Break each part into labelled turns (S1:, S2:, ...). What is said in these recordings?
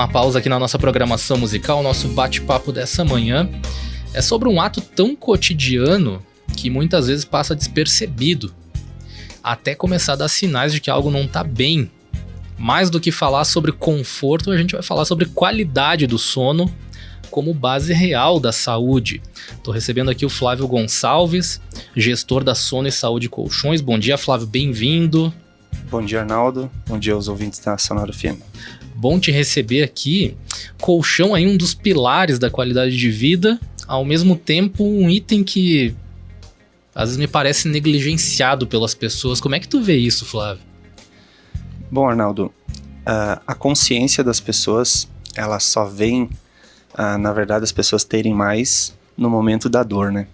S1: Uma pausa aqui na nossa programação musical, nosso bate-papo dessa manhã é sobre um ato tão cotidiano que muitas vezes passa despercebido, até começar a dar sinais de que algo não tá bem. Mais do que falar sobre conforto, a gente vai falar sobre qualidade do sono como base real da saúde. Tô recebendo aqui o Flávio Gonçalves, gestor da Sono e Saúde Colchões. Bom dia, Flávio, bem-vindo.
S2: Bom dia, Arnaldo. Bom dia aos ouvintes da Sonora FM.
S1: Bom te receber aqui. Colchão aí um dos pilares da qualidade de vida, ao mesmo tempo um item que às vezes me parece negligenciado pelas pessoas. Como é que tu vê isso, Flávio?
S2: Bom, Arnaldo, a consciência das pessoas, ela só vem, na verdade, as pessoas terem mais no momento da dor, né?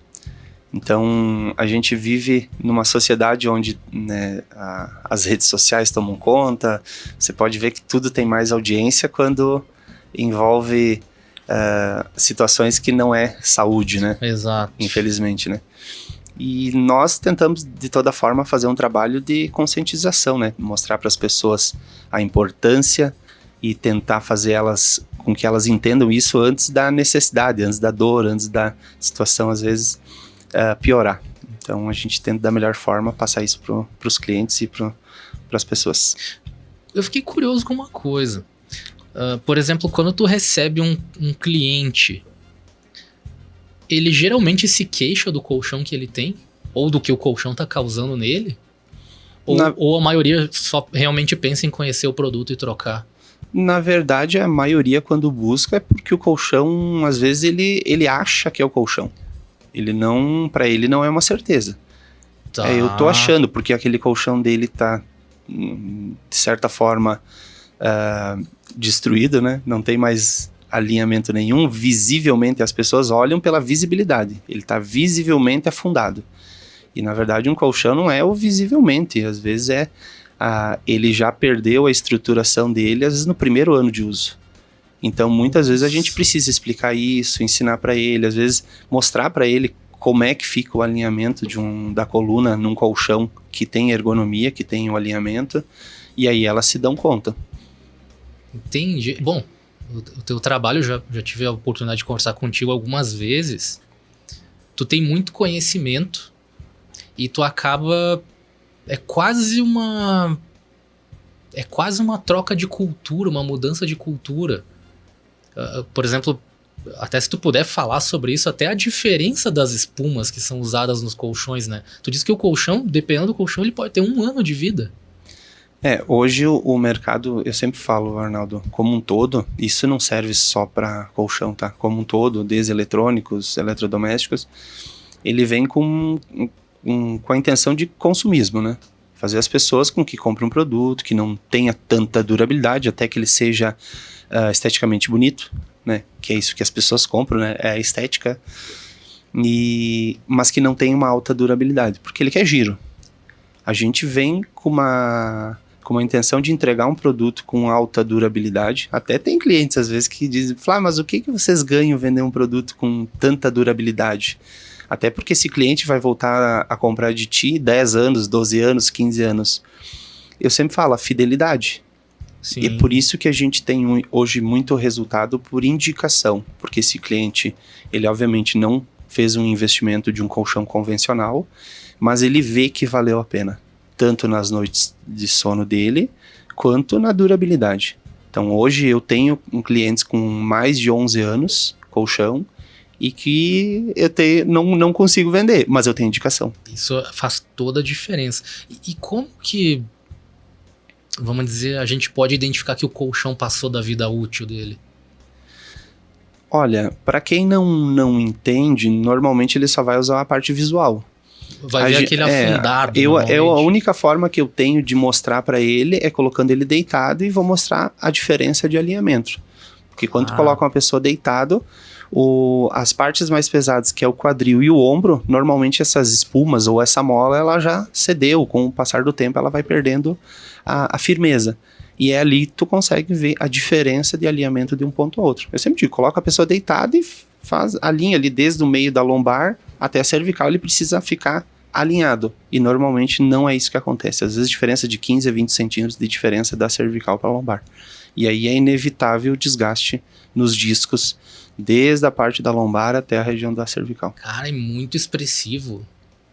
S2: Então, a gente vive numa sociedade onde, né, as redes sociais tomam conta. Você pode ver que tudo tem mais audiência quando envolve situações que não é saúde, né?
S1: Exato.
S2: Infelizmente, né? E nós tentamos, de toda forma, fazer um trabalho de conscientização, né? Mostrar para as pessoas a importância e tentar fazer elas, com que elas entendam isso antes da necessidade, antes da dor, antes da situação, às vezes, piorar. Então, a gente tenta, da melhor forma, passar isso para os clientes e para as pessoas.
S1: Eu fiquei curioso com uma coisa. Por exemplo, quando tu recebe um cliente, ele geralmente se queixa do colchão que ele tem? Ou do que o colchão tá causando nele? Ou a maioria só realmente pensa em conhecer o produto e trocar?
S2: Na verdade, a maioria, quando busca, é porque o colchão, às vezes, ele acha que é o colchão. Para ele não é uma certeza.
S1: Tá.
S2: Eu tô achando, porque aquele colchão dele tá, de certa forma, destruído, né? Não tem mais alinhamento nenhum. Visivelmente, as pessoas olham pela visibilidade. Ele tá visivelmente afundado. E, na verdade, um colchão não é o visivelmente. Às vezes ele já perdeu a estruturação dele, às vezes no primeiro ano de uso. Então, muitas vezes a gente precisa explicar isso, ensinar para ele, às vezes mostrar para ele como é que fica o alinhamento da coluna num colchão que tem ergonomia, que tem o alinhamento, e aí elas se dão conta.
S1: Entendi. Bom, o teu trabalho, já tive a oportunidade de conversar contigo algumas vezes. Tu tem muito conhecimento e tu acaba... É quase uma troca de cultura, uma mudança de cultura. Por exemplo, até se tu puder falar sobre isso, até a diferença das espumas que são usadas nos colchões, né? Tu disse que o colchão, dependendo do colchão, ele pode ter 1 ano de vida.
S2: Hoje o mercado, eu sempre falo, Arnaldo, como um todo, isso não serve só para colchão, tá? Como um todo, desde eletrônicos, eletrodomésticos, ele vem com a intenção de consumismo, né? Fazer as pessoas com que comprem um produto que não tenha tanta durabilidade, até que ele seja esteticamente bonito, né? Que é isso que as pessoas compram, né? É a estética, mas que não tem uma alta durabilidade, porque ele quer giro. A gente vem com uma intenção de entregar um produto com alta durabilidade. Até tem clientes, às vezes, que dizem, Flá, mas o que vocês ganham vender um produto com tanta durabilidade? Até porque esse cliente vai voltar a comprar de ti 10 anos, 12 anos, 15 anos. Eu sempre falo, a fidelidade. Sim. E é por isso que a gente tem hoje muito resultado por indicação. Porque esse cliente, ele obviamente não fez um investimento de um colchão convencional, mas ele vê que valeu a pena. Tanto nas noites de sono dele, quanto na durabilidade. Então hoje eu tenho clientes com mais de 11 anos, colchão, e que eu não consigo vender, mas eu tenho indicação.
S1: Isso faz toda a diferença. E como que, vamos dizer, a gente pode identificar que o colchão passou da vida útil dele?
S2: Olha, para quem não entende, normalmente ele só vai usar a parte visual.
S1: Vai ver aquele afundado.
S2: A única forma que eu tenho de mostrar para ele é colocando ele deitado e vou mostrar a diferença de alinhamento. Porque quando tu coloca uma pessoa deitado, as partes mais pesadas, que é o quadril e o ombro, normalmente essas espumas ou essa mola, ela já cedeu. Com o passar do tempo, ela vai perdendo a firmeza. E é ali que tu consegue ver a diferença de alinhamento de um ponto ao outro. Eu sempre digo, coloca a pessoa deitada e faz a linha ali desde o meio da lombar até a cervical, ele precisa ficar alinhado. E normalmente não é isso que acontece. Às vezes diferença de 15 a 20 centímetros de diferença da cervical para a lombar. E aí é inevitável o desgaste nos discos, desde a parte da lombar até a região da cervical.
S1: Cara, é muito expressivo.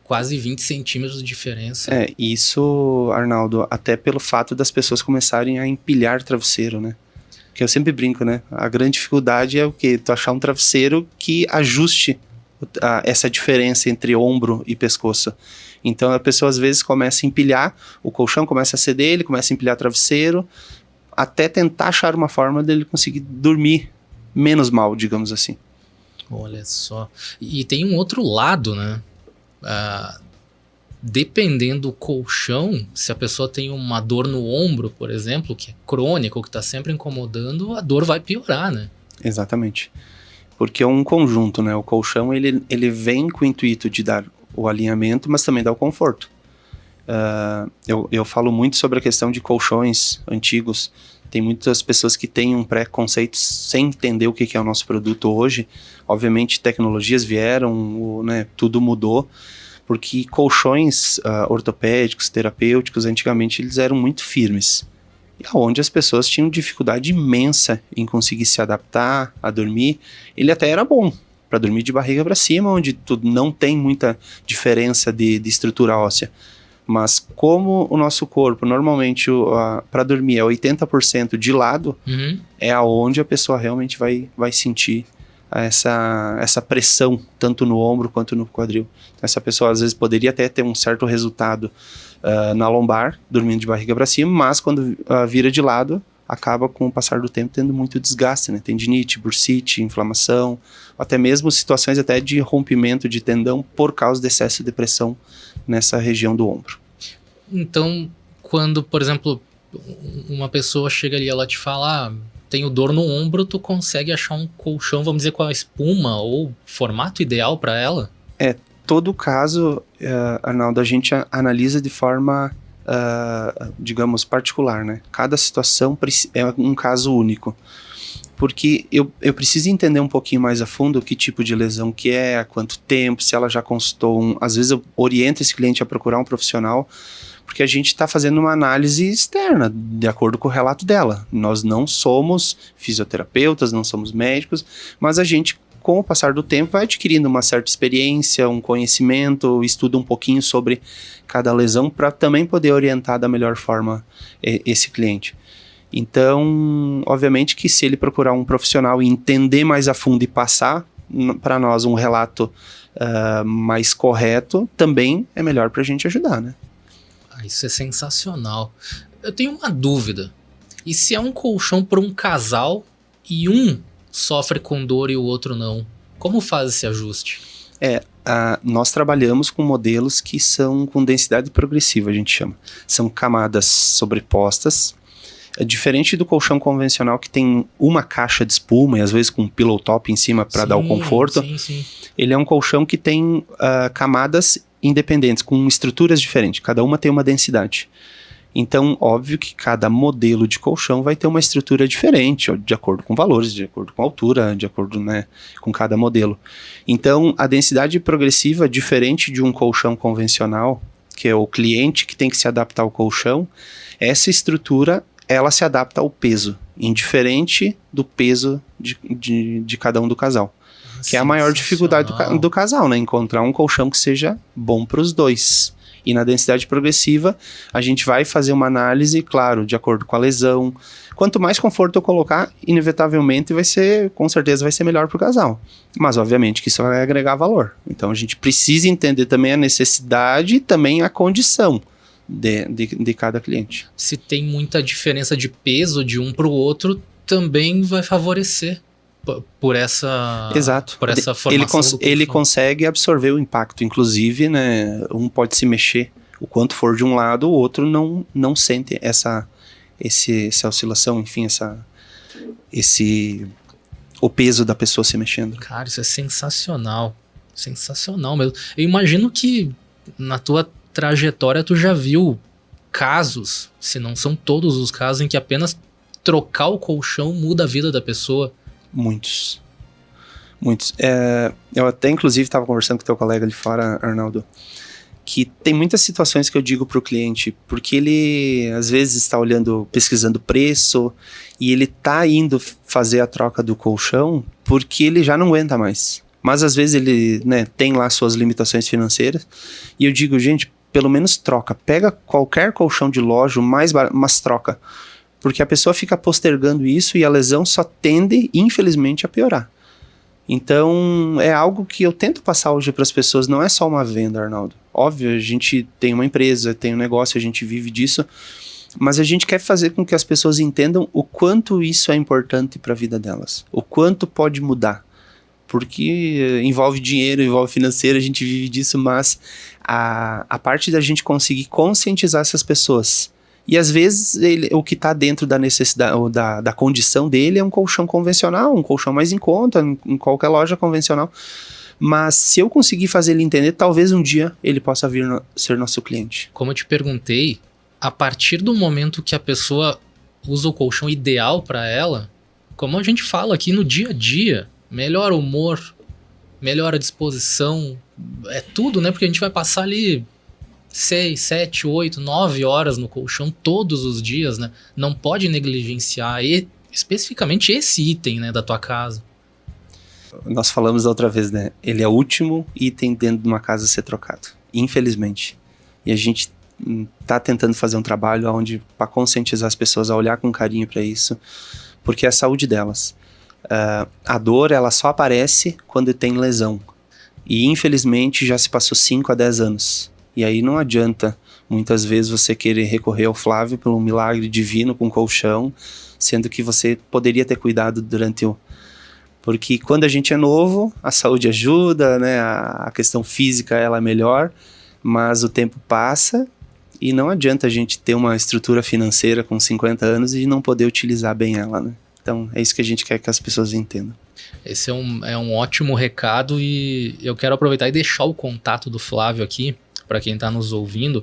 S1: Quase 20 centímetros de diferença.
S2: Isso, Arnaldo, até pelo fato das pessoas começarem a empilhar travesseiro, né? Porque eu sempre brinco, né? A grande dificuldade é o quê? Tu achar um travesseiro que ajuste essa diferença entre ombro e pescoço. Então a pessoa às vezes começa a empilhar, o colchão começa a ceder, ele começa a empilhar travesseiro, até tentar achar uma forma dele conseguir dormir menos mal, digamos assim.
S1: Olha só. E tem um outro lado, né? Dependendo do colchão, se a pessoa tem uma dor no ombro, por exemplo, que é crônica ou que está sempre incomodando, a dor vai piorar, né?
S2: Exatamente. Porque é um conjunto, né? O colchão, ele vem com o intuito de dar o alinhamento, mas também dá o conforto. Eu falo muito sobre a questão de colchões antigos. Tem muitas pessoas que têm um preconceito sem entender o que é o nosso produto hoje. Obviamente, tecnologias vieram, né? Tudo mudou. Porque colchões ortopédicos, terapêuticos, antigamente eles eram muito firmes. E onde as pessoas tinham dificuldade imensa em conseguir se adaptar a dormir. Ele até era bom para dormir de barriga para cima, onde tu não tem muita diferença de estrutura óssea. Mas como o nosso corpo, normalmente, para dormir é 80% de lado, é aonde a pessoa realmente vai sentir essa pressão, tanto no ombro quanto no quadril. Então, essa pessoa, às vezes, poderia até ter um certo resultado na lombar, dormindo de barriga para cima, mas quando vira de lado, acaba, com o passar do tempo, tendo muito desgaste, né? Tendinite, bursite, inflamação, até mesmo situações até de rompimento de tendão por causa de excesso de pressão nessa região do ombro.
S1: Então, quando, por exemplo, uma pessoa chega ali, ela te fala, tenho dor no ombro, tu consegue achar um colchão, vamos dizer, com a espuma ou formato ideal para ela?
S2: Todo caso, Arnaldo, a gente analisa de forma, digamos, particular, né? Cada situação é um caso único. Porque eu preciso entender um pouquinho mais a fundo que tipo de lesão que é, há quanto tempo, se ela já consultou às vezes eu oriento esse cliente a procurar um profissional, porque a gente está fazendo uma análise externa, de acordo com o relato dela. Nós não somos fisioterapeutas, não somos médicos, mas a gente, com o passar do tempo, vai adquirindo uma certa experiência, um conhecimento, estuda um pouquinho sobre cada lesão para também poder orientar da melhor forma esse cliente. Então, obviamente que se ele procurar um profissional e entender mais a fundo e passar para nós um relato mais correto, também é melhor para a gente ajudar, né?
S1: Isso é sensacional. Eu tenho uma dúvida. E se é um colchão para um casal e um sofre com dor e o outro não? Como faz esse ajuste?
S2: Nós trabalhamos com modelos que são com densidade progressiva, a gente chama. São camadas sobrepostas. É diferente do colchão convencional que tem uma caixa de espuma e às vezes com um pillow top em cima para dar o conforto.
S1: Sim.
S2: Ele é um colchão que tem camadas independentes, com estruturas diferentes. Cada uma tem uma densidade. Então, óbvio que cada modelo de colchão vai ter uma estrutura diferente, de acordo com valores, de acordo com altura, de acordo, né, com cada modelo. Então, a densidade progressiva, diferente de um colchão convencional, que é o cliente que tem que se adaptar ao colchão, essa estrutura, ela se adapta ao peso, indiferente do peso de cada um do casal. Que é a maior dificuldade do casal, né? Encontrar um colchão que seja bom para os dois. E na densidade progressiva, a gente vai fazer uma análise, claro, de acordo com a lesão. Quanto mais conforto eu colocar, inevitavelmente com certeza vai ser melhor para o casal. Mas, obviamente, que isso vai agregar valor. Então, a gente precisa entender também a necessidade e também a condição de cada cliente.
S1: Se tem muita diferença de peso de um para o outro, também vai favorecer por essa,
S2: exato,
S1: por essa formação
S2: ele consegue absorver o impacto, inclusive, né, um pode se mexer o quanto for de um lado, o outro não sente essa oscilação, enfim, o peso da pessoa se mexendo.
S1: Cara, isso é sensacional mesmo. Eu imagino que na tua trajetória tu já viu casos, se não são todos os casos, em que apenas trocar o colchão muda a vida da pessoa.
S2: Muitos. Eu até, inclusive, estava conversando com teu colega ali fora, Arnaldo. que tem muitas situações que eu digo para o cliente, porque ele às vezes está olhando, pesquisando preço, e ele está indo fazer a troca do colchão porque ele já não aguenta mais. Mas às vezes ele, né, tem lá suas limitações financeiras, e eu digo, gente, pelo menos troca. Pega qualquer colchão de loja, o mais barato, mas troca. Porque a pessoa fica postergando isso e a lesão só tende, infelizmente, a piorar. Então, é algo que eu tento passar hoje para as pessoas, não é só uma venda, Arnaldo. Óbvio, a gente tem uma empresa, tem um negócio, a gente vive disso, mas a gente quer fazer com que as pessoas entendam o quanto isso é importante para a vida delas, o quanto pode mudar. Porque envolve dinheiro, envolve financeiro, a gente vive disso, mas a parte da gente conseguir conscientizar essas pessoas. E às vezes o que está dentro da necessidade, ou da condição dele é um colchão convencional, um colchão mais em conta, em qualquer loja convencional. Mas se eu conseguir fazer ele entender, talvez um dia ele possa vir ser nosso cliente.
S1: Como eu te perguntei, a partir do momento que a pessoa usa o colchão ideal para ela, como a gente fala aqui no dia a dia, melhora o humor, melhora a disposição, é tudo, né? Porque a gente vai passar ali 6, 7, 8, 9 horas no colchão todos os dias, né? Não pode negligenciar especificamente esse item, né, da tua casa.
S2: Nós falamos da outra vez, né? Ele é o último item dentro de uma casa a ser trocado, infelizmente. E a gente tá tentando fazer um trabalho onde para conscientizar as pessoas a olhar com carinho para isso, porque é a saúde delas. A dor, ela só aparece quando tem lesão. E infelizmente já se passou 5 a 10 anos. E aí não adianta, muitas vezes, você querer recorrer ao Flávio por um milagre divino com colchão, sendo que você poderia ter cuidado durante o... Porque quando a gente é novo, a saúde ajuda, né? A questão física ela é melhor, mas o tempo passa e não adianta a gente ter uma estrutura financeira com 50 anos e não poder utilizar bem ela, né? Então é isso que a gente quer que as pessoas entendam.
S1: Esse é um ótimo recado e eu quero aproveitar e deixar o contato do Flávio aqui, para quem está nos ouvindo.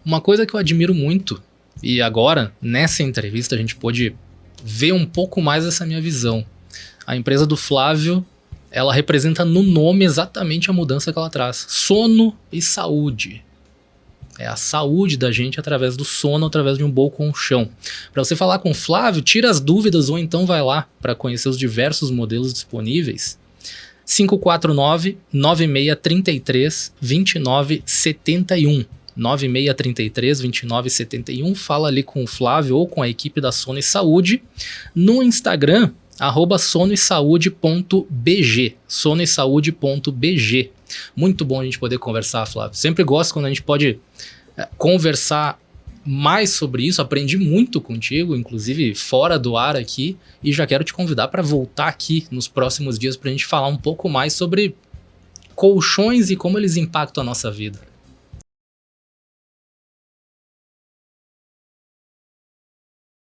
S1: Uma coisa que eu admiro muito, e agora, nessa entrevista, a gente pôde ver um pouco mais dessa minha visão. A empresa do Flávio, ela representa no nome exatamente a mudança que ela traz. Sono e saúde. É a saúde da gente através do sono, através de um bom colchão. Para você falar com o Flávio, tira as dúvidas ou então vai lá para conhecer os diversos modelos disponíveis. 549-9633-2971. 9633-2971. Fala ali com o Flávio ou com a equipe da Sono e Saúde. No Instagram, @sonoesaude.bg. sonoesaude.bg. Muito bom a gente poder conversar, Flávio. Sempre gosto quando a gente pode conversar mais sobre isso. Aprendi muito contigo, inclusive fora do ar aqui, e já quero te convidar para voltar aqui nos próximos dias para a gente falar um pouco mais sobre colchões e como eles impactam a nossa vida.